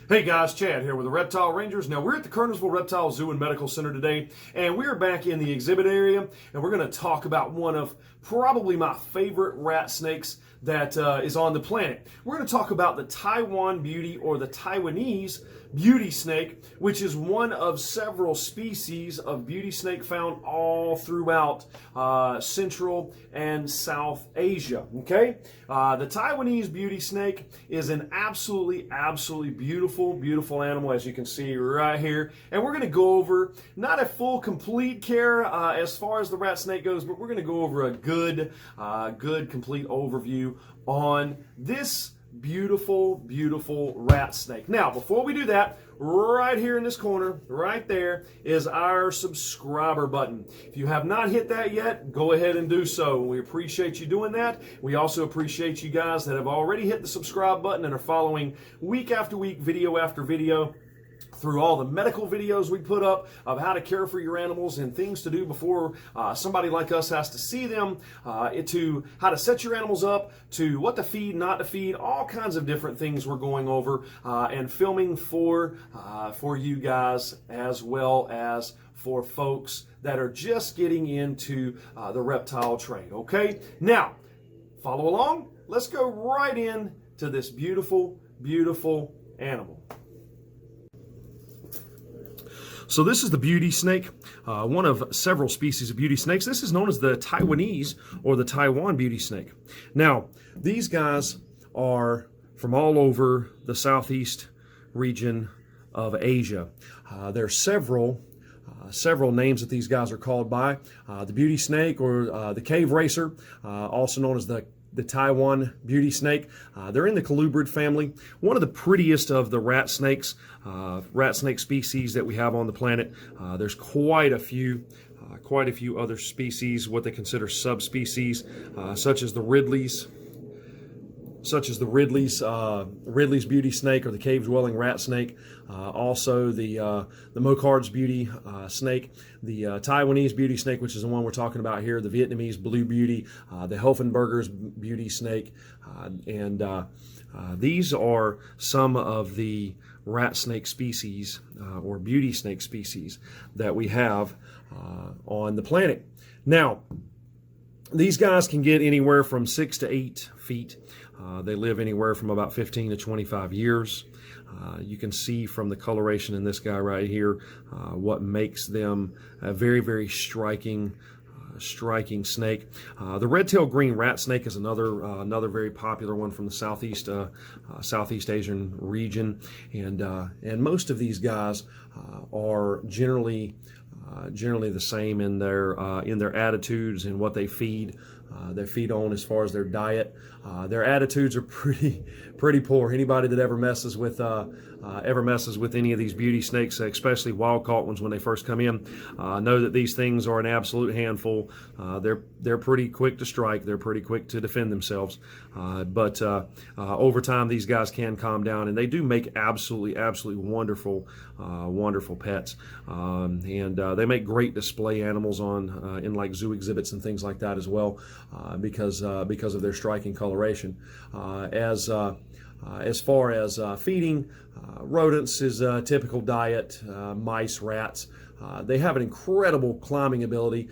Hey guys, Chad here with the Reptile Rangers. Now we're at the Kernersville Reptile Zoo and Medical Center today, and we are back in the exhibit area, and we're going to talk about one of probably my favorite rat snakes that is on the planet. We're going to talk about the Taiwan Beauty, or the Taiwanese Beauty Snake, which is one of several species of beauty snake found all throughout Central and South Asia. Okay, the Taiwanese Beauty Snake is an absolutely beautiful animal, as you can see right here. And we're going to go over not a full complete care as far as the rat snake goes, but we're going to go over a good complete overview on this beautiful rat snake. Now, before we do that, right here in this corner, right there, is our subscriber button. If you have not hit that yet, go ahead and do so. We appreciate you doing that. We also appreciate you guys that have already hit the subscribe button and are following week after week, video after video, through all the medical videos we put up of how to care for your animals and things to do before somebody like us has to see them, to how to set your animals up, to what to feed, not to feed, all kinds of different things we're going over and filming for you guys, as well as for folks that are just getting into the reptile trade. Okay, now follow along. Let's go right in to this beautiful animal. So this is the beauty snake, one of several species of beauty snakes. This is known as the Taiwanese, or the Taiwan beauty snake. Now, these guys are from all over the southeast region of Asia. There are several names that these guys are called by. The beauty snake, or the cave racer, also known as the Taiwan beauty snake. They're in the colubrid family, one of the prettiest of the rat snake species that we have on the planet. There's quite a few other species, what they consider subspecies, such as the Ridley's beauty snake, or the cave-dwelling rat snake. Also the Mocard's beauty snake, the Taiwanese beauty snake, which is the one we're talking about here, the Vietnamese blue beauty, the Helfenberger's beauty snake, and these are some of the rat snake species or beauty snake species that we have on the planet. Now, these guys can get anywhere from 6 to 8 feet. They live anywhere from about 15 to 25 years. You can see from the coloration in this guy right here what makes them a very striking snake. The red-tailed green rat snake is another very popular one from the Southeast Asian region, and most of these guys are generally the same in their attitudes and what they feed on as far as their diet. Their attitudes are pretty poor. Anybody that ever messes with any of these beauty snakes, especially wild-caught ones when they first come in, know that these things are an absolute handful. They're pretty quick to strike. They're pretty quick to defend themselves. But over time, these guys can calm down, and they do make absolutely wonderful pets. And they make great display animals in like zoo exhibits and things like that as well, because of their striking coloration. As far as feeding, rodents is a typical diet, mice, rats. They have an incredible climbing ability.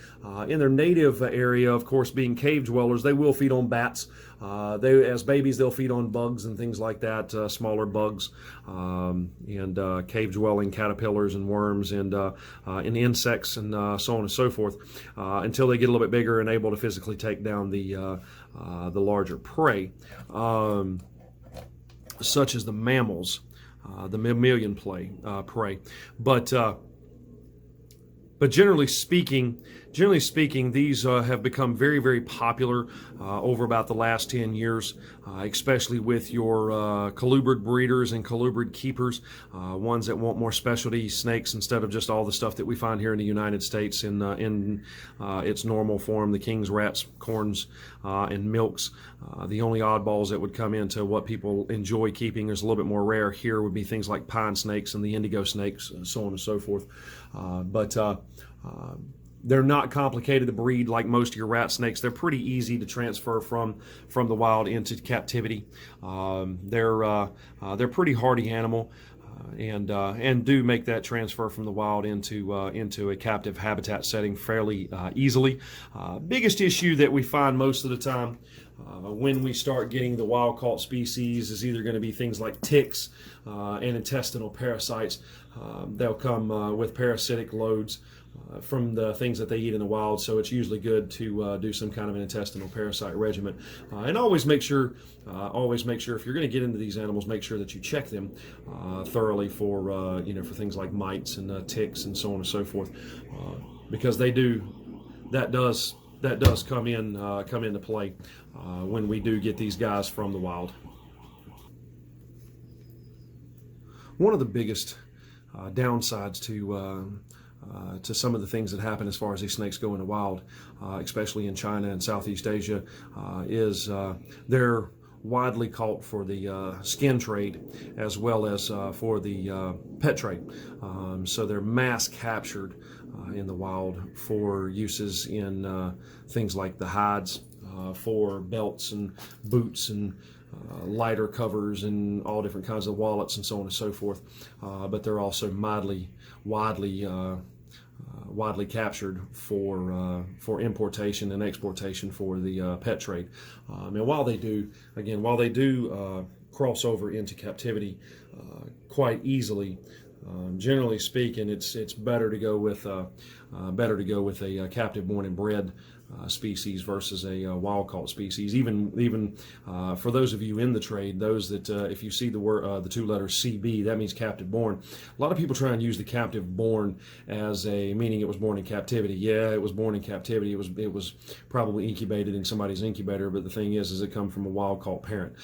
In their native area, of course, being cave dwellers, they will feed on bats. As babies, they'll feed on bugs and things like that, smaller bugs, and cave-dwelling caterpillars and worms, and insects, and so on and so forth, until they get a little bit bigger and able to physically take down the larger prey, such as the mammals, the mammalian prey. But generally speaking, these have become very popular over about the last 10 years, especially with your colubrid breeders and colubrid keepers, ones that want more specialty snakes instead of just all the stuff that we find here in the United States in its normal form, the king's rats, corns, and milks. The only oddballs that would come into what people enjoy keeping is a little bit more rare here would be things like pine snakes and the indigo snakes, and so on and so forth. They're not complicated to breed like most of your rat snakes. They're pretty easy to transfer from the wild into captivity. They're pretty hardy animal. and do make that transfer from the wild into a captive habitat setting fairly easily. Biggest issue that we find most of the time when we start getting the wild-caught species is either going to be things like ticks and intestinal parasites. They'll come with parasitic loads from the things that they eat in the wild, so it's usually good to do some kind of an intestinal parasite regimen. And always make sure if you're going to get into these animals, make sure that you check them thoroughly for for things like mites and ticks and so on and so forth, because that does come into play when we do get these guys from the wild. One of the biggest downsides to some of the things that happen as far as these snakes go in the wild, especially in China and Southeast Asia, is they're widely caught for the skin trade as well as for the pet trade. So they're mass captured in the wild for uses in things like the hides, for belts and boots and lighter covers and all different kinds of wallets and so on and so forth. But they're also widely captured for importation and exportation for the pet trade. And while they do cross over into captivity quite easily, generally speaking, it's better to go with a captive born and bred species versus a wild-caught species. Even for those of you in the trade, those that if you see the two letters CB, that means captive born. A lot of people try and use the captive born as meaning it was born in captivity. Yeah, it was born in captivity. It was probably incubated in somebody's incubator, but the thing is it come from a wild-caught parent.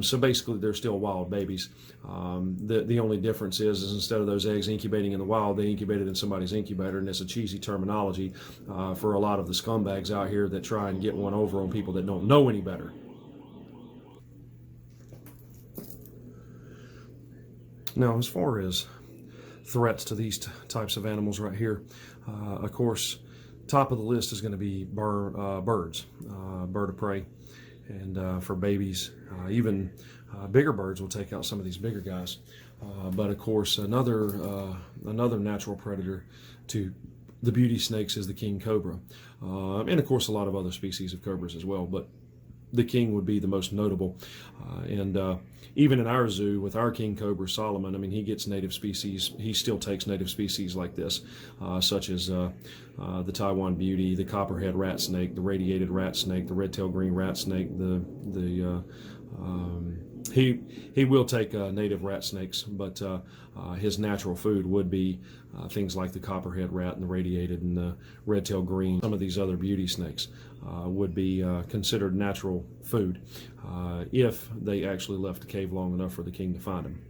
So basically, they're still wild babies. The only difference is instead of those eggs incubating in the wild, they incubated in somebody's incubator, and it's a cheesy terminology for a lot of the scumbags out here that try and get one over on people that don't know any better. Now, as far as threats to these types of animals right here, of course, top of the list is going to be birds, bird of prey, and for babies, even bigger birds will take out some of these bigger guys. But of course, another natural predator to the beauty snakes is the king cobra, and of course a lot of other species of cobras as well, but the king would be the most notable. And even in our zoo with our king cobra Solomon, I mean, he gets native species. He still takes native species like this, such as the Taiwan beauty, the copperhead rat snake, the radiated rat snake, the red-tailed green rat snake. He will take native rat snakes, but his natural food would be things like the copperhead rat and the radiated and the red-tailed green. Some of these other beauty snakes would be considered natural food if they actually left the cave long enough for the king to find them.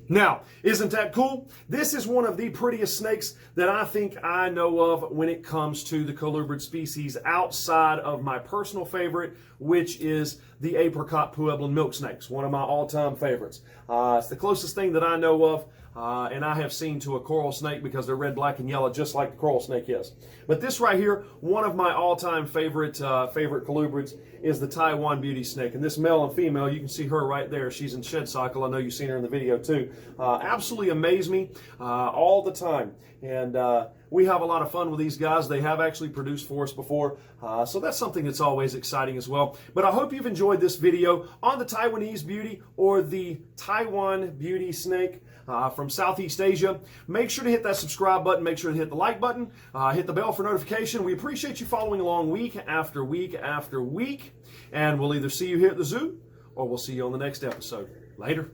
Now, isn't that cool? This is one of the prettiest snakes that I think I know of when it comes to the colubrid species outside of my personal favorite, which is the apricot Pueblan milk snakes, one of my all-time favorites. It's the closest thing that I know of, and I have seen to a coral snake because they're red, black, and yellow, just like the coral snake is. But this right here, one of my all-time favorite colubrids is the Taiwan Beauty Snake. And this male and female, you can see her right there. She's in shed cycle. I know you've seen her in the video too. Absolutely amaze me all the time. And we have a lot of fun with these guys. They have actually produced for us before. So that's something that's always exciting as well. But I hope you've enjoyed this video on the Taiwanese beauty or the Taiwan Beauty Snake from Southeast Asia. Make sure to hit that subscribe button. Make sure to hit the like button. Hit the bell for notification. We appreciate you following along week after week after week. And we'll either see you here at the zoo or we'll see you on the next episode. Later.